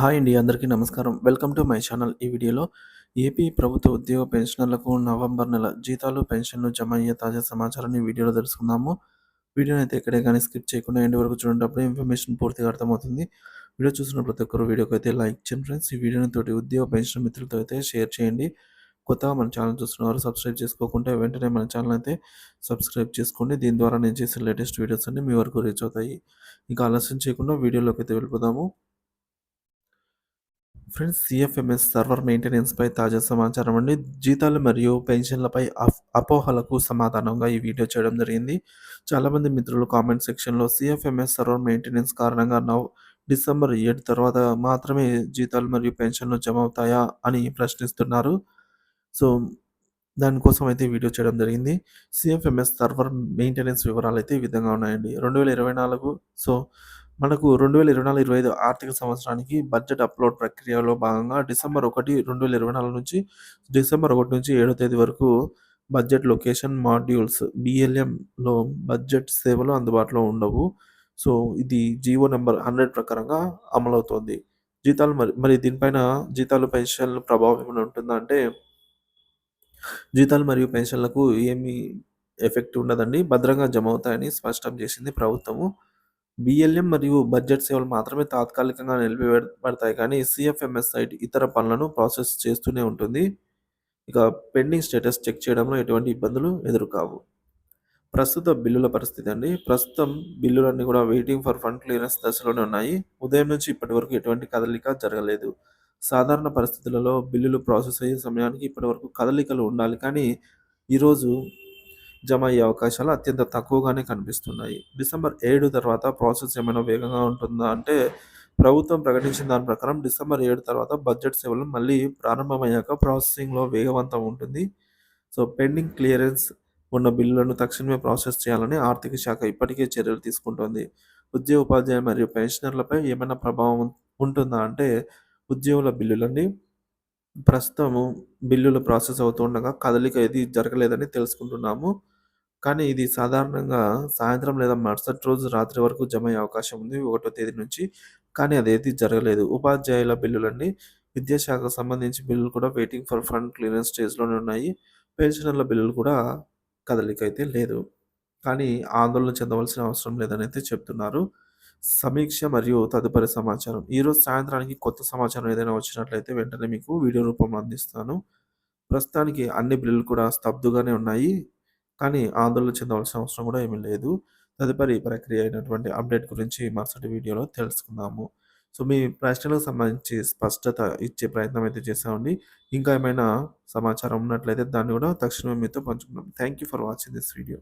Hi అండి. అందరికీ నమస్కారం. Welcome to my channel. ఈ వీడియోలో ఏపీ ప్రభుత్వ ఉద్యోగ పెన్షనర్లకు నవంబర్ నెల జీతాలు, పెన్షన్లు జమ అయ్యే తాజా సమాచారాన్ని ఈ వీడియోలో తెలుసుకుందాము. వీడియోనైతే ఎక్కడే గానీ స్కిప్ చేయకుండా ఎండ్ వరకు చూడండి. అప్పుడే ఇన్ఫర్మేషన్ పూర్తిగా అర్థమవుతుంది. వీడియో చూసిన ప్రతి ఒక్కరు వీడియోకైతే లైక్ చేయండి ఫ్రెండ్స్. ఈ వీడియోని తోటి ఉద్యోగ పెన్షన్ మిత్రులతో అయితే షేర్ చేయండి. కొత్తగా మన ఛానల్ చూస్తున్నవారు సబ్స్క్రైబ్ చేసుకోకుంటే వెంటనే మన ఛానల్ అయితే సబ్స్క్రైబ్ చేసుకోండి. దీని ద్వారా నేను చేసే లేటెస్ట్ వీడియోస్ అన్నీ మీ వరకు రీచ్ అవుతాయి. ఇక ఆలస్యం చేయకుండా వీడియోలోకైతే వెళ్ళిపోదాము. ఫ్రెండ్స్, సీఎఫ్ఎంఎస్ సర్వర్ మెయింటెనెన్స్‌పై తాజా సమాచారం అండి. జీతాలు మరియు పెన్షన్లపై అపోహలకు సమాధానంగా ఈ వీడియో చేయడం జరిగింది. చాలామంది మిత్రులు కామెంట్ సెక్షన్‌లో సీఎఫ్ఎంఎస్ సర్వర్ మెయింటెనెన్స్ కారణంగా డిసెంబర్ 7 తర్వాత మాత్రమే జీతాలు మరియు పెన్షన్లు జమ అవుతాయా అని ప్రశ్నిస్తున్నారు. సో, దానికోసం అయితే వీడియో చేయడం జరిగింది. సీఎఫ్ఎంఎస్ సర్వర్ మెయింటెనెన్స్ వివరాలైతే ఈ విధంగా ఉన్నాయండి. 2024 సో, మనకు 2024, 25 ఆర్థిక సంవత్సరానికి బడ్జెట్ అప్‌లోడ్ ప్రక్రియలో భాగంగా డిసెంబర్ 1, 2024 నుంచి డిసెంబర్ 1 నుంచి 7 తేదీ వరకు బడ్జెట్ లొకేషన్ మాడ్యూల్స్ BLMలో బడ్జెట్ సేవలు అందుబాటులో ఉండవు. సో, ఇది జీవో నంబర్ 100 ప్రకారంగా అమలవుతోంది. జీతాలు మరి మరి దీనిపైన జీతాలు, పెన్షన్‌ల ప్రభావం ఏమైనా ఉంటుందా అంటే జీతాలు మరియు పెన్షన్లకు ఏమీ ఎఫెక్ట్ ఉండదండి. భద్రంగా జమవుతాయని స్పష్టం చేసింది ప్రభుత్వము. BLM మరియు బడ్జెట్ సేవలు మాత్రమే తాత్కాలికంగా నిలిపివేయబడతాయి కానీ సీఎఫ్ఎంఎస్ సైట్ ఇతర పనులను ప్రాసెస్ చేస్తూనే ఉంటుంది. ఇక పెండింగ్ స్టేటస్ చెక్ చేయడంలో ఎటువంటి ఇబ్బందులు ఎదురుకావు. ప్రస్తుత బిల్లుల పరిస్థితి అండి. ప్రస్తుతం బిల్లులన్నీ కూడా వెయిటింగ్ ఫర్ ఫండ్ క్లియరెన్స్ దశలోనే ఉన్నాయి. ఉదయం నుంచి ఇప్పటి వరకు ఎటువంటి కదలిక జరగలేదు. సాధారణ పరిస్థితులలో బిల్లులు ప్రాసెస్ అయ్యే సమయానికి ఇప్పటివరకు కదలికలు ఉండాలి కానీ ఈరోజు జమ అయ్యే అవకాశాలు అత్యంత తక్కువగానే కనిపిస్తున్నాయి. డిసెంబర్ 7 తర్వాత ప్రాసెస్ ఏమైనా వేగంగా ఉంటుందా అంటే ప్రభుత్వం ప్రకటించిన దాని ప్రకారం డిసెంబర్ 7 తర్వాత బడ్జెట్ సేవలు మళ్ళీ ప్రారంభమయ్యాక ప్రాసెసింగ్‌లో వేగవంతం ఉంటుంది. సో, పెండింగ్ క్లియరెన్స్ ఉన్న బిల్లులను తక్షణమే ప్రాసెస్ చేయాలని ఆర్థిక శాఖ ఇప్పటికే చర్యలు తీసుకుంటోంది. ఉద్యోగ, ఉపాధ్యాయ మరియు పెన్షనర్లపై ఏమైనా ప్రభావం ఉంటుందా అంటే ఉద్యోగుల బిల్లులండి. ప్రస్తుతము బిల్లులు ప్రాసెస్ అవుతుండగా కదలిక ఏది జరగలేదని తెలుసుకుంటున్నాము. కానీ ఇది సాధారణంగా సాయంత్రం లేదా మరుసటి రోజు రాత్రి వరకు జమ అయ్యే అవకాశం ఉంది 1వ తేదీ నుంచి. కానీ అదేది జరగలేదు. ఉపాధ్యాయుల బిల్లులండి. విద్యాశాఖకు సంబంధించి బిల్లులు కూడా వెయిటింగ్ ఫర్ ఫండ్ క్లియరెన్స్ స్టేజ్‌లోనే ఉన్నాయి. పెన్షనర్ల బిల్లులు కూడా కదలిక అయితే లేదు. కానీ ఆందోళన చెందవలసిన అవసరం లేదనైతే చెప్తున్నారు. సమీక్ష మరియు తదుపరి సమాచారం. ఈరోజు సాయంత్రానికి కొత్త సమాచారం ఏదైనా వచ్చినట్లయితే వెంటనే మీకు వీడియో రూపంలో అందిస్తాను. ప్రస్తుతానికి అన్ని బిల్లులు కూడా స్తబ్దుగానే ఉన్నాయి. కానీ ఆందోళన చెందవలసిన అవసరం కూడా ఏమీ లేదు. తదుపరి ప్రక్రియ అయినటువంటి అప్డేట్ గురించి మరుసటి వీడియోలో తెలుసుకుందాము. సో, మీ ప్రశ్నలకు సంబంధించి స్పష్టత ఇచ్చే ప్రయత్నం అయితే చేశామండి. ఇంకా ఏమైనా సమాచారం ఉన్నట్లయితే దాన్ని కూడా తక్షణమే మీతో పంచుకుందాం. Thank you for watching this video.